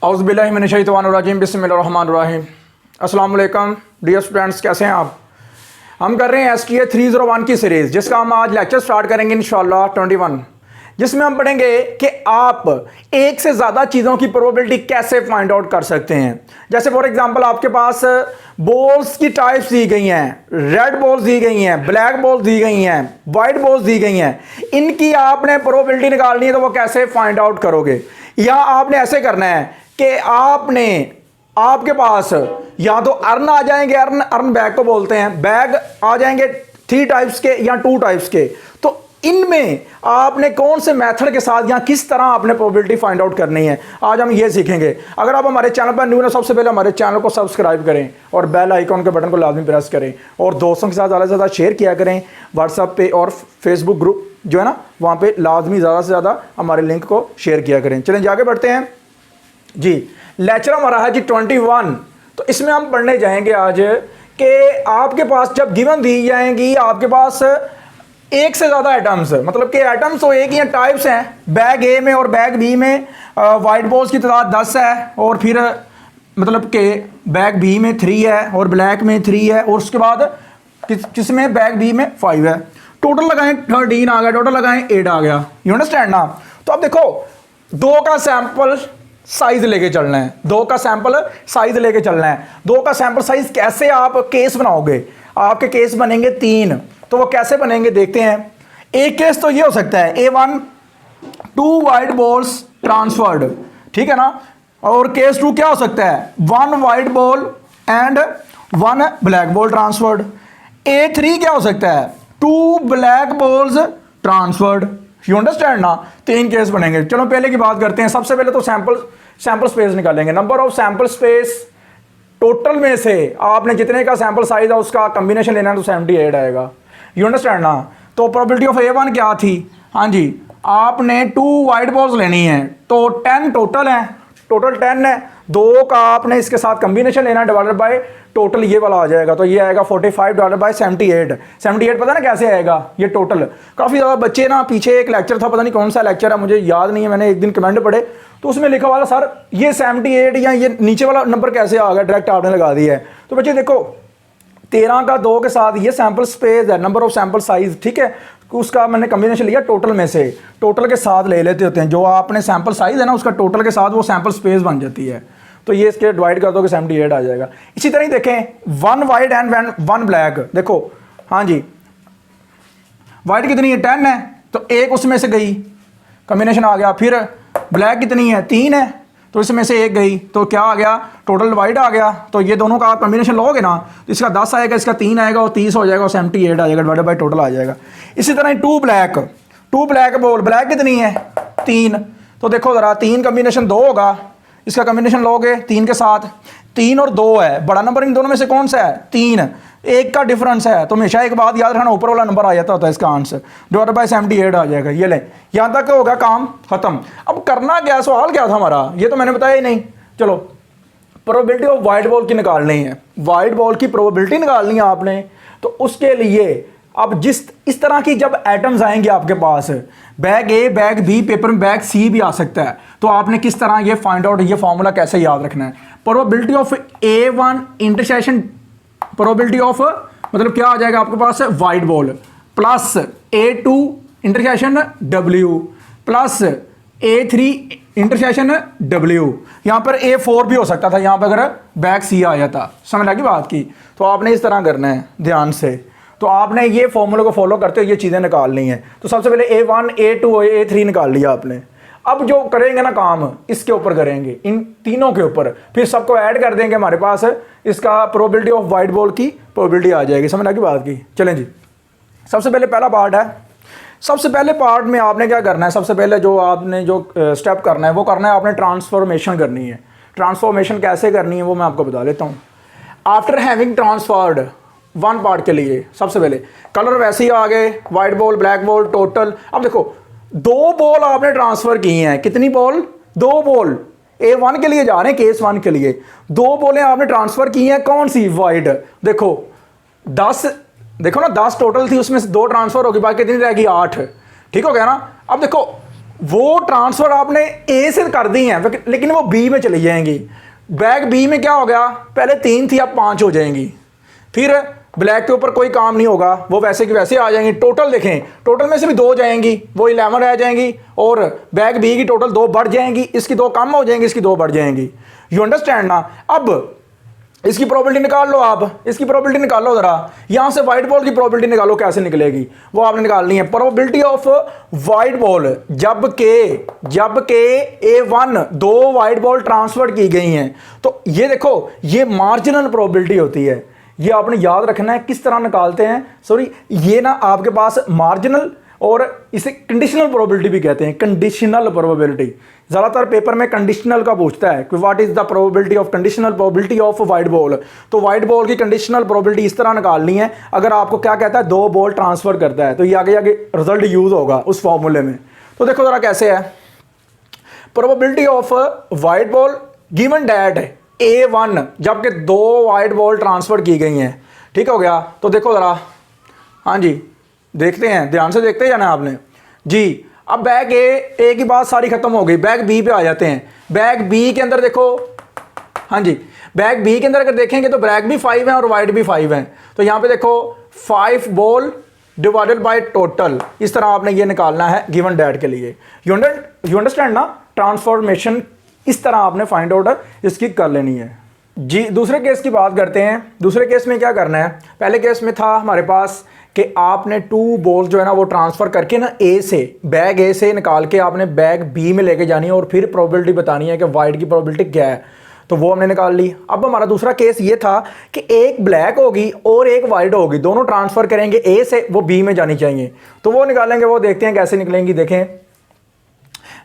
औज़ुबिल्लाहिमिनश्शैतानिर्रजीम बिस्मिल्लाहिर्रहमानिर्रहीम। अस्सलाम वालेकुम डियर स्टूडेंट्स, कैसे हैं आप। हम कर रहे हैं Sta301 की सीरीज़, जिसका हम आज लेक्चर स्टार्ट करेंगे इंशाल्लाह 21, जिसमें हम पढ़ेंगे कि आप एक से ज़्यादा चीज़ों की प्रोबेबिलिटी कैसे फाइंड आउट कर सकते हैं। जैसे फॉर एग्जांपल आपके पास बॉल्स की टाइप्स दी गई हैं, रेड बॉल्स दी गई हैं, ब्लैक बॉल्स दी गई हैं, वाइट बॉल्स दी गई हैं। इनकी आपने प्रोबेबिलिटी निकालनी है, तो वो कैसे फाइंड आउट करोगे। या आपने ऐसे करना है कि आपके पास या तो अर्न आ जाएंगे, अर्न बैग को बोलते हैं, बैग आ जाएंगे 3 टाइप्स के या 2 टाइप्स के। तो इनमें आपने कौन से मेथड के साथ या किस तरह आपने प्रोबेबिलिटी फाइंड आउट करनी है, आज हम ये सीखेंगे। अगर आप हमारे चैनल पर न्यू हैं, सबसे पहले हमारे चैनल को सब्सक्राइब करें और बेल आइकॉन के बटन को लाजमी प्रेस करें और दोस्तों के साथ ज़्यादा से ज़्यादा शेयर किया करें। व्हाट्सएप पे और फेसबुक ग्रुप जो है ना, वहाँ पे लाजमी ज़्यादा से ज़्यादा हमारे लिंक को शेयर किया करें। चलें आगे बढ़ते हैं जी। लेक्चर हमारा है जी 21। तो इसमें हम पढ़ने जाएंगे आज कि आपके पास जब गिवन दी जाएंगी, आपके पास एक से ज़्यादा आइटम्स, मतलब कि आइटम्स तो एक ही हैं, टाइप्स हैं। बैग ए में और बैग बी में वाइट बॉल्स की तादाद 10 है, और फिर मतलब कि बैग बी में 3 है और ब्लैक में 3 है, और उसके बाद किसमें बैग बी में 5 है। टोटल लगाएं 13 आ गया, टोटल लगाएं 8 आ गया। यू अंडरस्टैंड ना। तो अब देखो, 2 का सैंपल साइज लेके चलना है, 2 का सैंपल साइज लेके चलना है। 2 का सैंपल साइज कैसे आप केस बनाओगे। आपके केस बनेंगे 3, तो वो कैसे बनेंगे देखते हैं। एक केस तो ये हो सकता है A1 2 वाइट बॉल्स ट्रांसफर्ड, ठीक है ना। और केस 2 क्या हो सकता है, 1 white ball and 1 black ball transferred. A3 क्या हो सकता है, 2 black balls transferred. You understand ना। 3 केस बनेंगे। चलो पहले की बात करते हैं। सबसे पहले तो सैंपल स्पेस निकालेंगे। Number of sample space, total में से आपने जितने का सैंपल साइज है उसका कॉम्बिनेशन लेना है, तो 78 आएगा। यू अंडरस्टैंड ना। तो प्रोबेबिलिटी ऑफ A1 क्या थी, हाँ जी, आपने 2 वाइट बॉल्स लेनी है, तो 10 टोटल है, टोटल 10 है। 2 का आपने इसके साथ कॉम्बिनेशन लेना डिवाइडेड बाय टोटल, ये वाला आ जाएगा। तो ये आएगा 45 डिवाइडेड बाय 78। 78 पता ना कैसे आएगा, ये टोटल। काफ़ी ज़्यादा बच्चे ना, पीछे एक लेक्चर था, पता नहीं कौन सा लेक्चर है, मुझे याद नहीं है, मैंने एक दिन कमेंट पढ़े तो उसमें लिखा हुआ सर ये 78 या ये नीचे वाला नंबर कैसे आ गया, डायरेक्ट आपने लगा दिया है। तो बच्चे देखो, 13 का 2 के साथ ये सैंपल स्पेस है, नंबर ऑफ सैंपल साइज, ठीक है, उसका मैंने कॉम्बिनेशन लिया टोटल में से, टोटल के साथ ले लेते होते हैं। जो आपने सैंपल साइज है ना, उसका टोटल के साथ वो सैंपल स्पेस बन जाती है। तो ये इसके डिवाइड कर दो कि 78 आ जाएगा। इसी तरह ही देखें 1 वाइट एंड 1 ब्लैक, देखो हाँ जी, वाइट कितनी है, 10 है, तो एक उसमें से गई, कॉम्बिनेशन आ गया। फिर ब्लैक कितनी है, 3 है, तो इसमें से एक गई, तो क्या आ गया, टोटल वाइट आ गया। तो ये दोनों का आप कॉम्बिनेशन लोगे ना, तो इसका 10 आएगा, इसका 3 आएगा, और 30 हो जाएगा, और 78 आ जाएगा, डिवाइडेड बाय टोटल आ जाएगा। इसी तरह 2 ब्लैक बॉल, ब्लैक कितनी है, 3, तो देखो ज़रा 3 कॉम्बिनेशन 2 होगा, इसका कॉम्बिनेशन लोगे 3 के साथ, 3 और 2 है, बड़ा नंबर इन दोनों में से कौन सा है, 3, एक का डिफरेंस है। तो हमेशा एक बात याद रखना, ऊपर वाला नंबर आ जाता होता है इसका आंसर, डिवाइडेड बाय 78 आ जाएगा। ये ले, यहाँ तक होगा काम खत्म। अब करना क्या, सवाल क्या था हमारा, ये तो मैंने बताया ही नहीं। चलो, प्रोबेबिलिटी ऑफ वाइट बॉल की निकालनी है, वाइट बॉल की प्रोबेबिलिटी निकालनी है आपने। तो उसके लिए अब इस तरह की जब एटम्स आएंगे आपके पास, बैग ए, बैग बी, पेपर में बैग सी भी आ सकता है, तो आपने किस तरह ये फाइंड आउट, ये फॉर्मूला कैसे याद रखना है। Probability of A1 intersection, probability of मतलब क्या आ जाएगा आपके पास, white ball, plus A2 intersection W, plus A3 intersection W। यहाँ पर A4 भी हो सकता था, यहाँ पर अगर बैग सी आ जाता। समझ लगी बात की। तो आपने इस तरह करना है ध्यान से। तो आपने ये फॉर्मूले को फॉलो करते हुए ये चीज़ें निकालनी है। तो सबसे पहले A1 A2 A3 निकाल लिया आपने। अब जो करेंगे ना काम, इसके ऊपर करेंगे, इन तीनों के ऊपर, फिर सबको ऐड कर देंगे, हमारे पास इसका प्रोबेबिलिटी ऑफ वाइट बॉल की प्रोबेबिलिटी आ जाएगी। समझ लगी बात की। चलें जी, सबसे पहले पहला पार्ट है। सबसे पहले पार्ट में आपने क्या करना है, सबसे पहले जो आपने जो स्टेप करना है वो करना है, आपने ट्रांसफॉर्मेशन करनी है। ट्रांसफॉर्मेशन कैसे करनी है वो मैं आपको बता देता हूँ। आफ्टर हैविंग ट्रांसफर्ड 1 पार्ट के लिए सबसे पहले कलर वैसे ही आ गए, white ball, black ball, total. अब देखो 2 बॉल आपने ट्रांसफर की हैं, कितनी बॉल, 2 बॉल। A1 के लिए जा रहे हैं, केस 1 के लिए 2 बॉलें आपने ट्रांसफर की हैं, कौन सी, वाइट। देखो 10, देखो ना 10 टोटल थी, उसमें से 2 ट्रांसफर होगी, बाकी कितनी रहेगी, 8। ठीक हो गया ना। अब देखो वो ट्रांसफ़र आपने ए से कर दी हैं लेकिन वो बी में चली जाएंगी। बैग बी में क्या हो गया, पहले 3 थी अब 5 हो जाएंगी। फिर ब्लैक के ऊपर कोई काम नहीं होगा, वो वैसे की वैसे आ जाएंगी। टोटल देखें, टोटल में से भी 2 जाएंगी, वो 11 रह जाएंगी। और बैग बी की टोटल 2 बढ़ जाएंगी, इसकी 2 कम हो जाएंगी, इसकी 2 बढ़ जाएंगी। यू अंडरस्टैंड ना। अब इसकी प्रोबेबिलिटी निकाल लो, आप इसकी प्रोबेबिलिटी निकालो ज़रा। यहाँ से वाइट बॉल की प्रोबेबिलिटी निकालो, कैसे निकलेगी वो आपने निकालनी है। प्रोबेबिलिटी ऑफ वाइट बॉल जब के A1 2 वाइट बॉल ट्रांसफर की गई हैं, तो ये देखो ये मार्जिनल प्रोबेबिलिटी होती है। ये आपने याद रखना है किस तरह निकालते हैं। सॉरी, ये ना आपके पास मार्जिनल और इसे कंडीशनल प्रोबेबिलिटी भी कहते हैं। कंडीशनल प्रोबेबिलिटी ज़्यादातर पेपर में कंडीशनल का पूछता है कि what is the probability of conditional probability of white ball. तो वाइट बॉल की कंडीशनल प्रोबेबिलिटी इस तरह निकालनी है। अगर आपको क्या कहता है 2 बॉल ट्रांसफ़र करता है, तो ये आगे रिजल्ट यूज़ होगा उस फॉर्मूले में। तो देखो ज़रा कैसे है। Probability of white ball given that A1 जबकि 2 वाइट बॉल ट्रांसफ़र की गई हैं, ठीक हो गया। तो देखो ज़रा, हाँ जी देखते हैं, ध्यान से देखते जाना आपने जी। अब बैग ए की बात सारी खत्म हो गई, बैग बी पे आ जाते हैं। बैग बी के अंदर देखो, हाँ जी बैग बी के अंदर अगर देखेंगे तो ब्लैक भी 5 हैं और वाइट भी 5 हैं। तो यहाँ पे देखो 5 बॉल डिवाइडेड बाय टोटल, इस तरह आपने ये निकालना है गिवन डैट के लिए। यू अंडरस्टैंड ना। ट्रांसफॉर्मेशन इस तरह आपने फाइंड आउट इसकी कर लेनी है जी। दूसरे केस की बात करते हैं। दूसरे केस में क्या करना है, पहले केस में था हमारे पास कि आपने 2 बॉल जो है ना वो ट्रांसफ़र करके ना बैग ए से निकाल के आपने बैग बी में लेके जानी है और फिर प्रोबेबिलिटी बतानी है कि वाइट की प्रोबेबिलिटी क्या है। तो वो हमने निकाल ली। अब हमारा दूसरा केस ये था कि एक ब्लैक होगी और एक वाइट होगी, दोनों ट्रांसफ़र करेंगे ए से, वो बी में जानी चाहिए। तो वो निकालेंगे, वो देखते हैं कैसे निकलेंगी। देखें,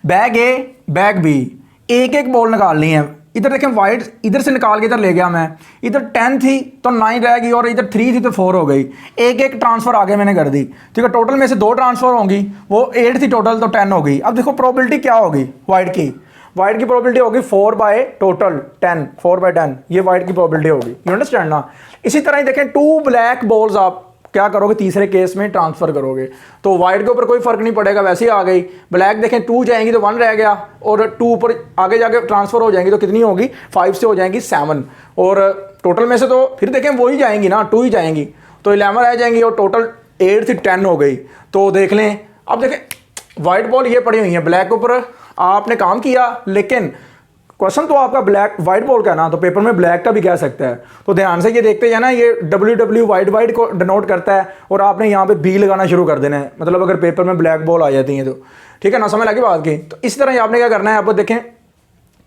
बैग ए बैग बी, एक बॉल निकालनी है। इधर देखें वाइट इधर से निकाल के इधर ले गया मैं, इधर 10 थी तो 9 रह गई और इधर 3 थी तो 4 हो गई। एक ट्रांसफ़र आगे मैंने कर दी, ठीक है। टोटल में से 2 ट्रांसफ़र होंगी, वो 8 थी टोटल तो 10 हो गई। अब देखो प्रोबेबिलिटी क्या होगी वाइट की प्रोबेबिलिटी होगी 4 बाय टोटल 10, 4 बाय 10 ये वाइट की प्रोबेबिलिटी होगी। यू अंडरस्टैंड ना। इसी तरह ही देखें 2 ब्लैक बॉल्स आप क्या करोगे, तीसरे केस में ट्रांसफ़र करोगे तो वाइट के ऊपर कोई फ़र्क नहीं पड़ेगा, वैसे ही आ गई। ब्लैक देखें 2 जाएंगी तो 1 रह गया और 2 ऊपर आगे जाके ट्रांसफ़र हो जाएंगी तो कितनी होगी, 5 से हो जाएंगी 7। और टोटल में से तो फिर देखें वही जाएंगी ना, 2 ही जाएंगी तो 11 रह जाएंगी और टोटल 8 से 10 हो गई। तो देख लें, अब देखें वाइट बॉल ये पड़ी हुई है, ब्लैक के ऊपर आपने काम किया, लेकिन क्वेश्चन तो आपका ब्लैक वाइट बॉल का ना, तो पेपर में ब्लैक का भी कह सकता है। तो ध्यान से ये देखते हैं ना, ये WW वाइट को डिनोट करता है और आपने यहाँ पे बी लगाना शुरू कर देना है, मतलब अगर पेपर में ब्लैक बॉल आ जाती है तो, ठीक है ना, समझ लगी बात की। तो इस तरह आपने क्या करना है, आपको देखें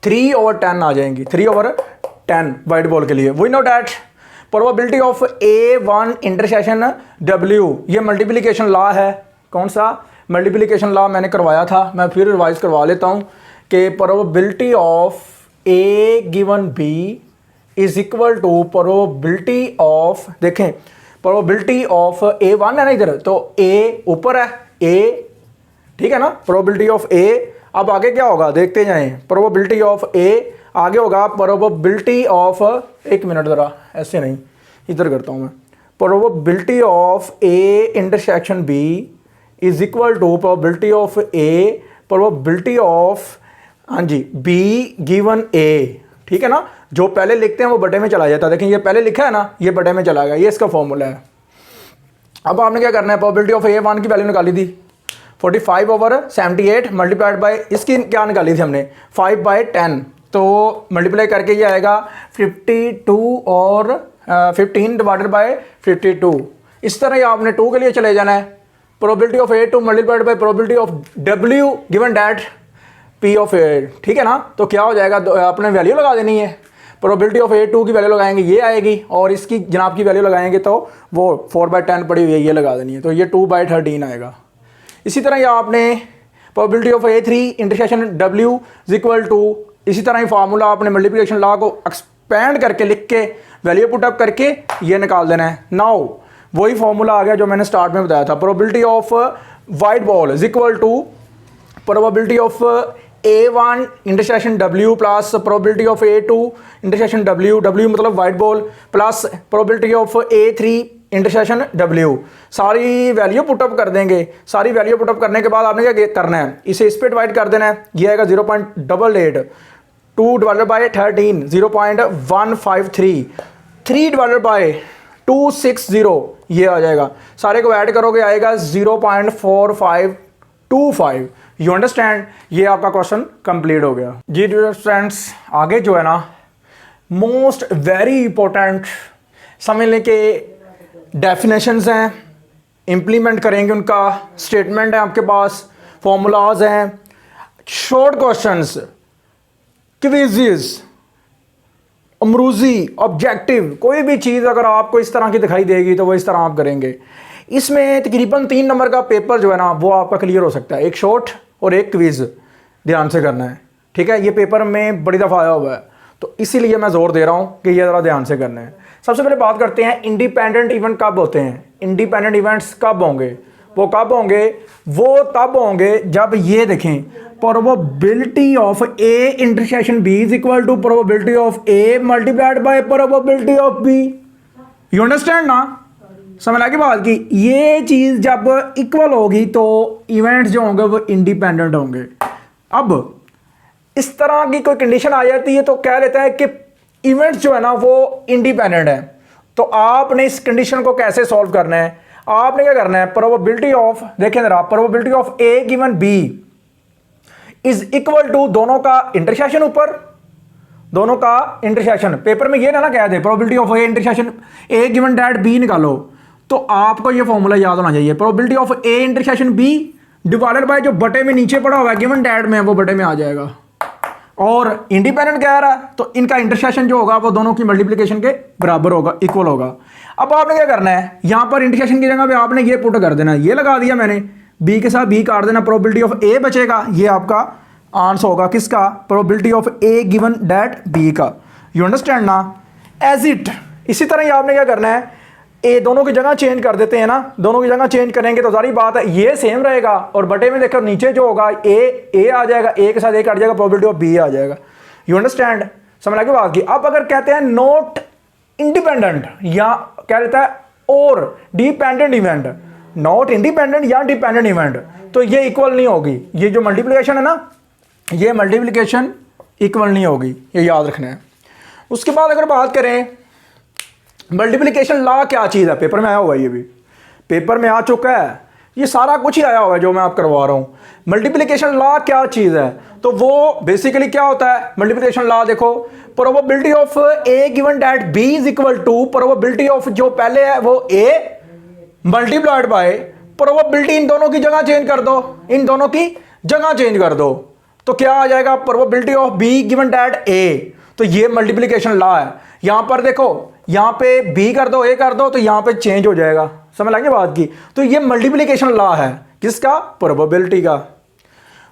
3/10 आ जाएंगी, 3/10 वाइट बॉल के लिए। We know that probability of A1 intersection W, ये मल्टीप्लिकेशन लॉ है। कौन सा मल्टीप्लिकेशन लॉ मैंने करवाया था, मैं फिर रिवाइज करवा लेता हूँ कि probability of A given B is equal to probability of, देखें प्रोबेबिलिटी ऑफ A1 है ना इधर, तो A ऊपर है A, ठीक है ना, प्रोबेबिलिटी ऑफ A। अब आगे क्या होगा देखते जाएं, प्रोबेबिलिटी ऑफ A आगे होगा प्रोबेबिलिटी ऑफ, एक मिनट ज़रा ऐसे नहीं इधर करता हूँ मैं, probability of A intersection B is equal to probability of A probability of, हाँ जी, B गिवन A, ठीक है ना। जो पहले लिखते हैं वो बटे में चला जाता है, देखें ये पहले लिखा है ना, ये बटे में चला गया, ये इसका फॉर्मूला है। अब आपने क्या करना है, प्रोबेबिलिटी ऑफ A1 की वैल्यू निकाली थी 45/78 मल्टीप्लाइड बाय, इसकी क्या निकाली थी हमने 5/10, तो मल्टीप्लाई करके ये आएगा 52 और 15 डिवाइडेड बाय 52। इस तरह ही आपने 2 के लिए चले जाना है, probability of A2 multiplied by probability of W given that P of A, ठीक है ना। तो क्या हो जाएगा, आपने वैल्यू लगा देनी है, प्रोबेबिलिटी ऑफ A2 की वैल्यू लगाएंगे ये आएगी और इसकी जनाब की वैल्यू लगाएंगे तो वो 4/10 पड़ी हुई है, ये लगा देनी है, तो ये 2/13 आएगा। इसी तरह ये आपने probability of A3 intersection W is equal to, इसी तरह ही फार्मूला आपने मल्टीप्लिकेशन लॉ को एक्सपेंड करके लिख के वैल्यू पुट अप करके ये निकाल देना है। नाउ वही फार्मूला आ गया जो मैंने स्टार्ट में बताया था, probability of white ball is equal to probability of A1 intersection W plus probability of A2 intersection W मतलब white ball, plus probability of A3 intersection W, सारी वैल्यू पुटअप कर देंगे। सारी वैल्यू पुटअप करने के बाद आपने क्या करना है, इसे इस पे डिवाइड कर देना है। ये आएगा 0.88, 2 डिवाइडेड बाई 13 0.153, 3 डिवाइडेड बाई 260 ये आ जाएगा। सारे को ऐड करोगे आएगा 0.4525। यू अंडरस्टैंड, ये आपका क्वेश्चन कंप्लीट हो गया जी डियर फ्रेंड्स। आगे जो है ना मोस्ट वेरी इंपॉर्टेंट समझने के डेफिनेशंस हैं, इम्प्लीमेंट करेंगे उनका, स्टेटमेंट है आपके पास, फॉर्मूलाज हैं, शॉर्ट क्वेश्चंस, क्विज़, अमरूजी, ऑब्जेक्टिव, कोई भी चीज़ अगर आपको इस तरह की दिखाई देगी तो वो इस तरह आप करेंगे। इसमें तकरीबन 3 नंबर का पेपर जो है ना वो आपका क्लियर हो सकता है, एक शॉर्ट और एक क्विज़। ध्यान से करना है, ठीक है। ये पेपर में बड़ी दफ़ा आया हुआ है तो इसीलिए मैं ज़ोर दे रहा हूँ कि ये ज़रा ध्यान से करना है। सबसे पहले बात करते हैं इंडिपेंडेंट इवेंट कब होते हैं। इंडिपेंडेंट इवेंट्स कब होंगे, वो कब होंगे, वो तब होंगे जब ये देखें probability of A intersection B is equal to probability of A multiplied by probability of B. You understand ना, समझ लगी बात की। ये चीज़ जब इक्वल होगी तो इवेंट्स जो होंगे वो इंडिपेंडेंट होंगे। अब इस तरह की कोई कंडीशन आ जाती है तो कह लेता है कि इवेंट्स जो है ना वो इंडिपेंडेंट है। तो आपने इस कंडीशन को कैसे सॉल्व करना है, आपने क्या करना है, प्रोबेबिलिटी ऑफ, देखें जरा, probability of A given B is equal to दोनों का इंटरसेक्शन, ऊपर दोनों का इंटरसेक्शन। पेपर में ये ना कह दे probability of A intersection A given that B निकालो, तो आपको ये फॉर्मूला याद होना चाहिए, probability of A intersection B divided by जो बटे में नीचे पड़ा हुआ है गिवन डैट में वो बटे में आ जाएगा। और इंडिपेंडेंट कह रहा है तो इनका इंटरसेक्शन जो होगा वो दोनों की मल्टीप्लिकेशन के बराबर होगा, इक्वल होगा। अब आपने क्या करना है, यहां पर इंटरसेक्शन की जगह पे आपने ये पुट कर देना, ये लगा दिया मैंने, बी के साथ बी काट देना, प्रोबेबिलिटी ऑफ ए बचेगा, ये आपका आंसर होगा किसका, probability of A given that B का। यू अंडरस्टैंड ना, एज इट। इसी तरह ही आपने क्या करना है, ए दोनों की जगह चेंज कर देते हैं ना, दोनों की जगह चेंज करेंगे तो सारी बात है ये सेम रहेगा और बटे में देखो नीचे जो होगा ए आ जाएगा, ए के साथ ए कट जाएगा, प्रोबेबिलिटी ऑफ बी आ जाएगा। यू अंडरस्टैंड, समझ लगी बात की। अब अगर कहते हैं नॉट इंडिपेंडेंट या क्या रहता है और डिपेंडेंट इवेंट, नॉट इंडिपेंडेंट या डिपेंडेंट इवेंट, तो ये इक्वल नहीं होगी। ये जो मल्टीप्लिकेशन है ना, ये मल्टीप्लिकेशन इक्वल नहीं होगी, ये याद रखना है। उसके बाद अगर बात करें मल्टीप्लिकेशन लॉ क्या चीज़ है, पेपर में आया हुआ है, ये भी पेपर में आ चुका है, ये सारा कुछ ही आया हुआ है जो मैं आप करवा रहा हूँ। मल्टीप्लिकेशन लॉ क्या चीज़ है, तो वो बेसिकली क्या होता है मल्टीप्लिकेशन लॉ, देखो probability of A given that B is equal to probability of जो पहले है वो ए मल्टीप्लाइड बाय प्रोबेबिलिटी, इन दोनों की जगह चेंज कर दो, इन दोनों की जगह चेंज कर दो, तो क्या आ जाएगा, probability of B given that A. तो ये मल्टीप्लिकेशन लॉ है। यहां पर देखो, यहां पे बी कर दो, ए कर दो, तो यहां पे चेंज हो जाएगा, समझ लगे बात की। तो ये मल्टीप्लिकेशन लॉ है किसका, प्रोबेबिलिटी का।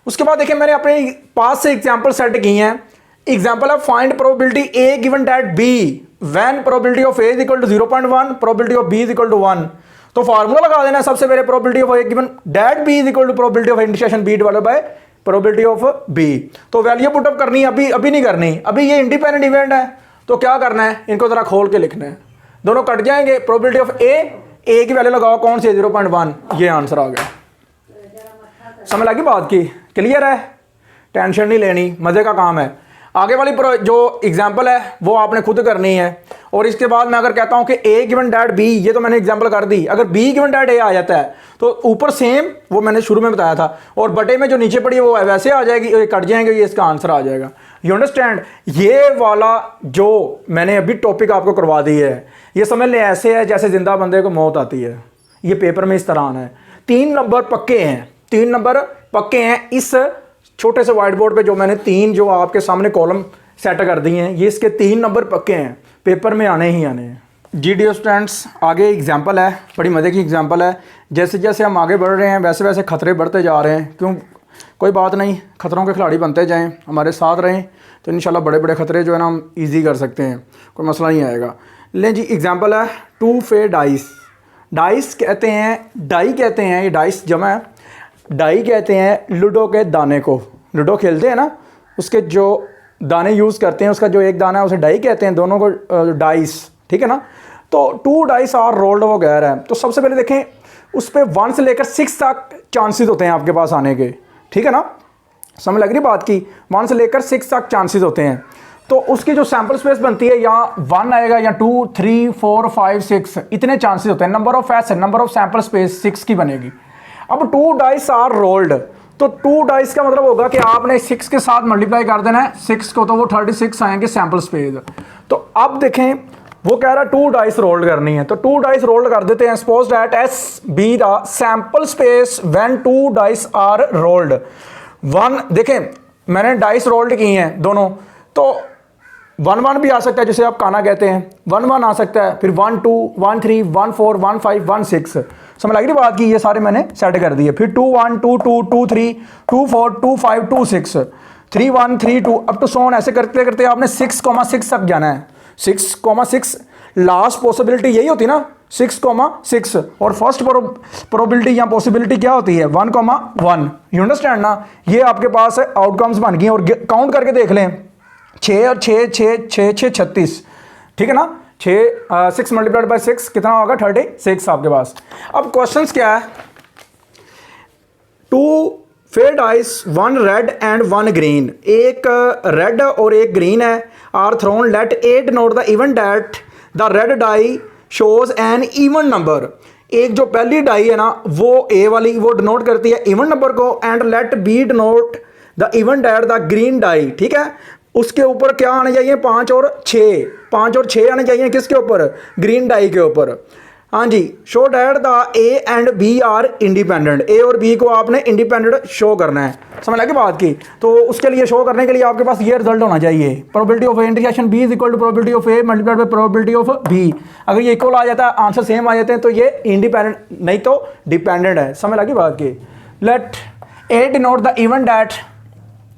उसके बाद देखिए मैंने अपने पास से एग्जांपल सेट की हैं। एग्जांपल है find probability A given that B when probability of A is equal to 0.1, probability of B is equal to 1। तो फार्मूला लगा देना सबसे पहले, probability of A given that B is equal to probability of intersection B divided by probability of B. तो value put up करनी है, अभी नहीं करनी, अभी ये इंडिपेंडेंट इवेंट है तो क्या करना है, इनको जरा खोल के लिखना है, दोनों कट जाएंगे। प्रोबेबिलिटी ऑफ ए की वैल्यू लगाओ कौन सी, 0.1, ये आंसर आ गया। समझ लगी बात की, क्लियर है, टेंशन नहीं लेनी, मजे का काम है। आगे वाली जो एग्जांपल है वो आपने खुद करनी है। और इसके बाद मैं अगर कहता हूं कि ए गिवन डैट बी, ये तो मैंने एग्जांपल कर दी, अगर बी गिवन डैट ए आ जाता है तो ऊपर सेम वो मैंने शुरू में बताया था, और बटे में जो नीचे पड़ी है वो वैसे आ जाएगी, ये कट जाएंगे, ये इसका आंसर आ जाएगा। यू अंडरस्टैंड, ये वाला जो मैंने अभी टॉपिक आपको करवा दी है, ये समझ लें ऐसे है जैसे जिंदा बंदे को मौत आती है। ये पेपर में इस तरह आना है। 3 नंबर पक्के हैं, 3 नंबर पक्के हैं। इस छोटे से व्हाइट बोर्ड पे जो मैंने 3 जो आपके सामने कॉलम सेट कर दिए हैं, ये इसके 3 नंबर पक्के हैं, पेपर में आने ही आने हैं। जी डियर स्टूडेंट्स, आगे एग्जांपल है, बड़ी मज़े की एग्जांपल है। जैसे जैसे हम आगे बढ़ रहे हैं वैसे वैसे खतरे बढ़ते जा रहे हैं। क्यों, कोई बात नहीं, खतरों के खिलाड़ी बनते जाएं, हमारे साथ रहें तो इंशाल्लाह बड़े बड़े खतरे जो है ना हम ईजी कर सकते हैं, कोई मसला नहीं आएगा। लें जी, एग्जांपल है 2 फेयर डाइस। डाइस कहते हैं, डाई कहते हैं, ये डाइस जमा है, डाई कहते हैं लूडो के दाने को। लूडो खेलते हैं ना, उसके जो दाने यूज़ करते हैं, उसका जो एक दाना है उसे डाई कहते हैं, दोनों को डाइस, ठीक है ना। तो 2 डाइस आर रोल्ड वो गैर है। तो सबसे पहले देखें उस पर 1 से लेकर 6 तक चांसेस होते हैं आपके पास आने के, ठीक है ना, समझ लग रही बात की, 1 से लेकर 6 तक चांसेस होते हैं। तो उसकी जो सैंपल स्पेस बनती है या 1 आएगा या 2, 3, 4, 5, 6 इतने चांसेस होते हैं। Number of S, number of sample space 6 की बनेगी। अब 2 डाइस आर रोल्ड, तो 2 डाइस का मतलब होगा कि आपने 6 के साथ मल्टीप्लाई कर देना है 6 को, तो वो 36 आएंगे सैंपल स्पेस। तो अब देखें वो कह रहा है 2 डाइस रोल्ड करनी है, तो 2 डाइस रोल्ड कर देते हैं। Suppose that S be the sample space when 2 dice are rolled. 1 देखें मैंने डाइस रोल्ड की हैं दोनों, तो 1 1 भी आ सकता है जिसे आप काना कहते हैं, 1 1 आ सकता है, फिर 1 2 1 3 1 4 1 5 1 6, समझ लग रही बात की, ये सारे मैंने सेट कर दिए। फिर 2 1 2 2 2 3 2 4 2 5 2 6 3 1 3 2 अप टू सो ऑन, ऐसे करते करते आपने 6,6 तक जाना है। 6,6 लास्ट पॉसिबिलिटी यही होती है ना, 6,6, और फर्स्ट प्रोबेबिलिटी या पॉसिबिलिटी क्या होती है 1,1। यू अंडरस्टैंड ना, ये आपके पास आउटकम्स बन गई। और काउंट करके देख लें 6 और 6 6 6 6 36, ठीक है ना, 6 मल्टीप्लाइड बाय 6 कितना होगा 36 आपके पास। अब क्वेश्चंस क्या है, 2 fair dice 1 red and 1 green, एक रेड और एक ग्रीन है, are thrown, let A denote the even that the red die shows an even number. एक जो पहली डाई है ना वो ए वाली वो डिनोट करती है इवन नंबर को, and let B denote the even that the green die, ठीक है, उसके ऊपर क्या आने चाहिए 5 और 6, 5 और 6 आने चाहिए किसके ऊपर, ग्रीन डाई के ऊपर। हाँ जी, show that the A and B are independent, A और बी को आपने इंडिपेंडेंट शो करना है, समझ लगी बात की। तो उसके लिए शो करने के लिए आपके पास ये रिजल्ट होना चाहिए, probability of intersection B is equal to probability of A multiplied by probability of B. अगर ये इक्वल आ जाता है, आंसर सेम आ जाते हैं, तो ये इंडिपेंडेंट नहीं तो डिपेंडेंट है, समझ लगी बात की। Let A denote the even that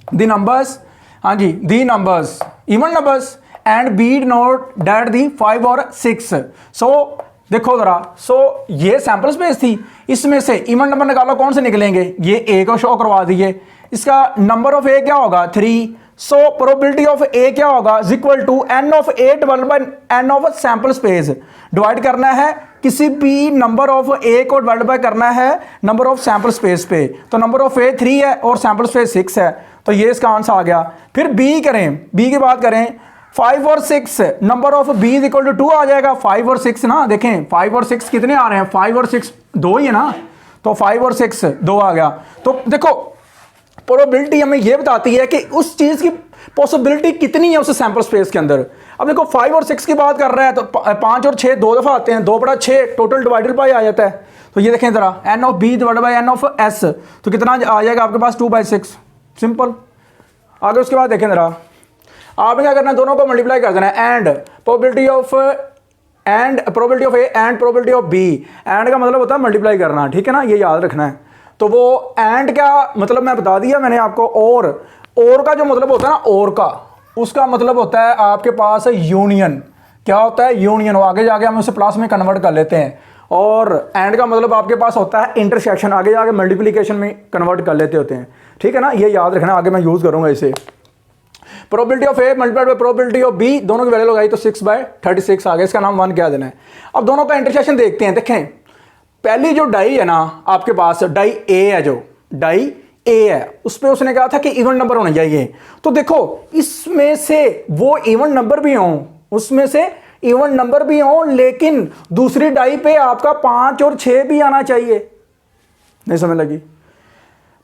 the numbers, हाँ जी, the numbers even numbers, and B denote that the 5 और 6। सो देखो जरा, सो ये सैंपल स्पेस थी, इसमें से इवन नंबर निकालो, कौन से निकलेंगे, ये ए को शो करवा दिए, इसका नंबर ऑफ ए क्या होगा 3, सो प्रोबेबिलिटी ऑफ ए क्या होगा is equal to n of A divided by n of sample space. Divide करना है किसी भी नंबर ऑफ ए को डिवाइड बाय करना है नंबर ऑफ सैंपल स्पेस पे, तो नंबर ऑफ ए 3 है और सैंपल स्पेस 6 है, तो ये इसका आंसर आ गया। फिर बी करें, बी की बात करें, 5 और 6, number of B is equal to 2 आ जाएगा। 5 और 6 ना, देखें 5 और 6 कितने आ रहे हैं, 5 और 6 2 ही है ना, तो 5 और 6 2 आ गया। तो देखो प्रोबेबिलिटी हमें यह बताती है कि उस चीज की पॉसिबिलिटी कितनी है उस सैंपल स्पेस के अंदर। अब देखो 5 और 6 की बात कर रहा है, तो 5 और 6 2 दफा आते हैं, 2/6 टोटल डिवाइडेड बाय आ जाता है। तो ये देखें जरा, n of B divided by n of S, तो कितना आ जाएगा आपके पास 2/6, सिंपल। आगे उसके बाद देखें जरा, आपने क्या करना है, दोनों को मल्टीप्लाई कर देना है, and probability of A and probability of B. And का मतलब होता है मल्टीप्लाई करना, ठीक है ना, ये याद रखना है। तो वो एंड का मतलब मैं बता दिया मैंने आपको, और का जो मतलब होता है ना, और का उसका मतलब होता है आपके पास यूनियन। क्या होता है, यूनियन। आगे जाके हम उसे प्लस में कन्वर्ट कर लेते हैं। और एंड का मतलब आपके पास होता है इंटरसेक्शन, आगे जाके मल्टीप्लिकेशन में कन्वर्ट कर लेते होते हैं, ठीक है ना, ये याद रखना, आगे मैं यूज करूंगा इसे। Probability of A multiplied by probability of B, दोनों की वैल्यू लगाई तो 6/36 आ गया, इसका नाम 1 क्या देना है। अब दोनों का इंटरसेक्शन देखते हैं। देखें पहली जो डाई है ना आपके पास, डाई ए है, जो डाई ए है उस पर उसने कहा था कि इवन नंबर होने चाहिए। तो देखो इसमें से वो इवन नंबर भी हों, उसमें से इवन नंबर भी हों, लेकिन दूसरी डाई पे आपका 5 और 6 भी आना चाहिए। नहीं समझ लगी,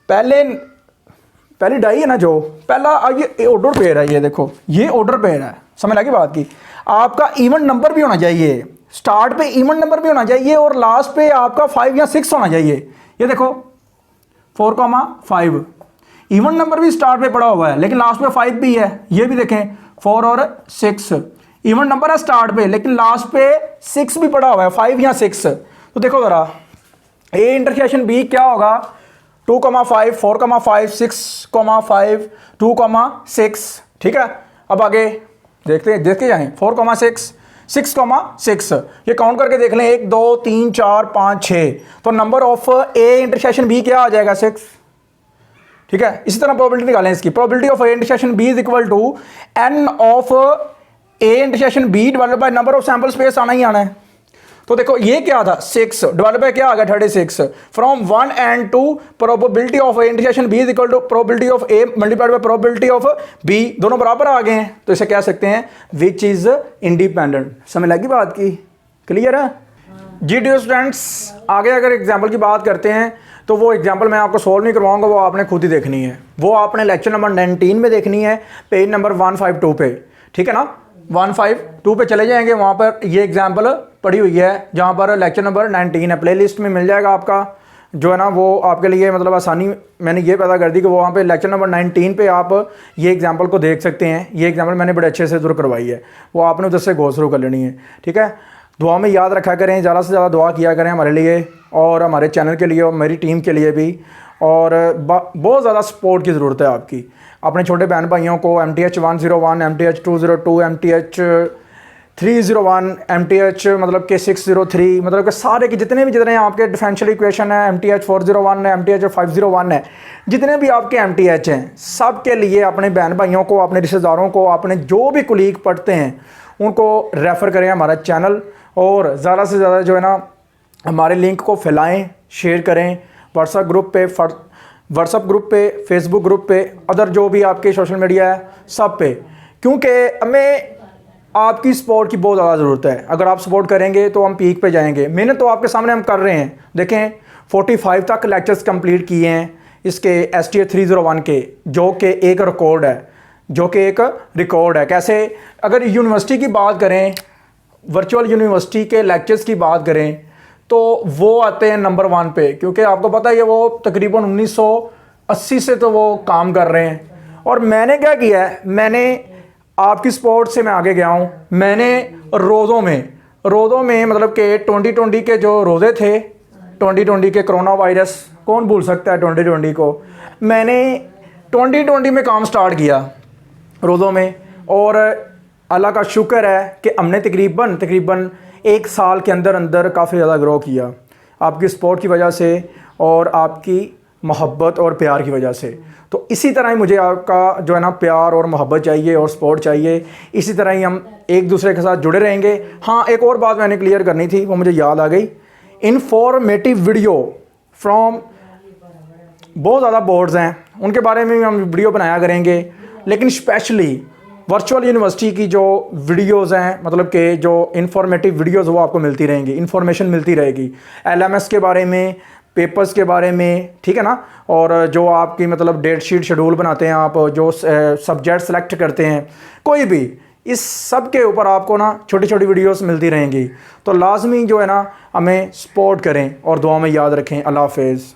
पहली डाई है ना, जो पहला ये ऑर्डर पेयर है, ये देखो ये ऑर्डर पेयर है, समझ लगी बात की। आपका इवन नंबर भी होना चाहिए, स्टार्ट पे इवन नंबर भी होना चाहिए, और लास्ट पे आपका 5 या 6 होना चाहिए। ये देखो 4,5 इवन नंबर भी स्टार्ट पे पड़ा हुआ है, लेकिन लास्ट पे 5 भी है। ये भी देखें 4 और 6 इवन नंबर है स्टार्ट पे, लेकिन लास्ट पे 6 भी पड़ा हुआ है, 5 या 6। तो देखो जरा, ए इंटरसेक्शन बी क्या होगा, 2,5 4,5 6,5 2,6, ठीक है। अब आगे देखते जाएं, 4,6 6,6, ये काउंट करके देख लें, 1 2 3 4 5 6, तो number of A intersection B क्या आ जाएगा 6, ठीक है। इसी तरह प्रोबेबिलिटी निकालें इसकी, probability of A intersection B is equal to n of A intersection B divided by number of sample space आना ही आना है। तो देखो ये क्या था 6 डिवाइडेड बाय क्या आ गया 36 from 1 and 2 probability of A intersection B is equal to probability of A multiplied by probability of B, दोनों बराबर आ गए हैं। तो इसे कह सकते हैं विच इज इंडिपेंडेंट। समझ लगी बात की? क्लियर है जी डियर स्टूडेंट्स। आगे अगर एग्जाम्पल की बात करते हैं तो वो एग्जाम्पल मैं आपको सॉल्व नहीं करवाऊंगा, वो आपने खुद ही देखनी है। वो आपने लेक्चर नंबर 19 में देखनी है, पेज नंबर 152 पे, ठीक है ना। 152 पे चले जाएंगे, वहाँ पर ये एग्जाम्पल पड़ी हुई है जहाँ पर लेक्चर नंबर 19 है। प्लेलिस्ट में मिल जाएगा आपका, जो है ना वो आपके लिए मतलब आसानी मैंने ये पैदा कर दी कि वो वहाँ पे लेक्चर नंबर 19 पे आप ये एग्जाम्पल को देख सकते हैं। ये एग्जाम्पल मैंने बड़े अच्छे से दूर करवाई है, वो आपने उधर से गो थ्रू कर लेनी है, ठीक है। दुआ में याद रखा करें, ज़्यादा से ज़्यादा दुआ किया करें हमारे लिए और हमारे चैनल के लिए और मेरी टीम के लिए भी। और बहुत ज़्यादा सपोर्ट की ज़रूरत है आपकी। अपने छोटे बहन भाइयों को MTH 101, MTH 202, MTH 301, MTH मतलब के 603, मतलब के सारे के जितने आपके डिफरेंशियल इक्वेशन है, MTH 401 है, MTH 501 है, जितने भी आपके MTH हैं, सब के लिए अपने बहन भाइयों को, अपने रिश्तेदारों को, अपने जो भी कुलीग पढ़ते हैं उनको रेफ़र करें हमारा चैनल। और ज़्यादा से ज़्यादा जो है ना हमारे लिंक को फैलाएं, शेयर करें व्हाट्सएप ग्रुप पे, फेसबुक ग्रुप पे, अदर जो भी आपके सोशल मीडिया है सब पे, क्योंकि हमें आपकी सपोर्ट की बहुत ज़्यादा ज़रूरत है। अगर आप सपोर्ट करेंगे तो हम पीक पे जाएंगे। मेहनत तो आपके सामने हम कर रहे हैं। देखें 45 तक लेक्चर्स कंप्लीट किए हैं इसके STA 301 के, जो कि एक रिकॉर्ड है। कैसे? अगर यूनिवर्सिटी की बात करें, वर्चुअल यूनिवर्सिटी के लेक्चर्स की बात करें तो वो आते हैं नंबर 1 पे, क्योंकि आपको पता है वो तकरीबन 1980 से तो वो काम कर रहे हैं। और मैंने क्या किया है, मैंने आपकी सपोर्ट से मैं आगे गया हूँ। मैंने रोज़ों में मतलब कि 2020 के जो रोज़े थे, 2020 के कोरोना वायरस, कौन भूल सकता है 2020 को। मैंने 2020 में काम स्टार्ट किया रोज़ों में, और अल्लाह का शुक्र है कि हमने तकरीबन 1 साल के अंदर काफ़ी ज़्यादा ग्रो किया आपकी सपोर्ट की वजह से और आपकी मोहब्बत और प्यार की वजह से। तो इसी तरह ही मुझे आपका जो है ना प्यार और मोहब्बत चाहिए और सपोर्ट चाहिए। इसी तरह ही हम एक दूसरे के साथ जुड़े रहेंगे। हाँ, एक और बात मैंने क्लियर करनी थी, वो मुझे याद आ गई। इन्फॉर्मेटिव वीडियो फ्रॉम बहुत ज़्यादा बोर्ड्स हैं, उनके बारे में भी हम वीडियो बनाया करेंगे, लेकिन स्पेशली वर्चुअल यूनिवर्सिटी की जो वीडियोज़ हैं, मतलब कि जो इन्फॉर्मेटिव वीडियोज़ वो आपको मिलती रहेंगी, इन्फॉर्मेशन मिलती रहेगी LMS के बारे में, पेपर्स के बारे में, ठीक है ना। और जो आपकी मतलब डेट शीट शेड्यूल बनाते हैं आप, जो सब्जेक्ट सेलेक्ट करते हैं, कोई भी, इस सब के ऊपर आपको ना छोटी छोटी वीडियोस मिलती रहेंगी। तो लाजमी जो है ना हमें सपोर्ट करें और दुआ में याद रखें। अल्लाह हाफ़िज़।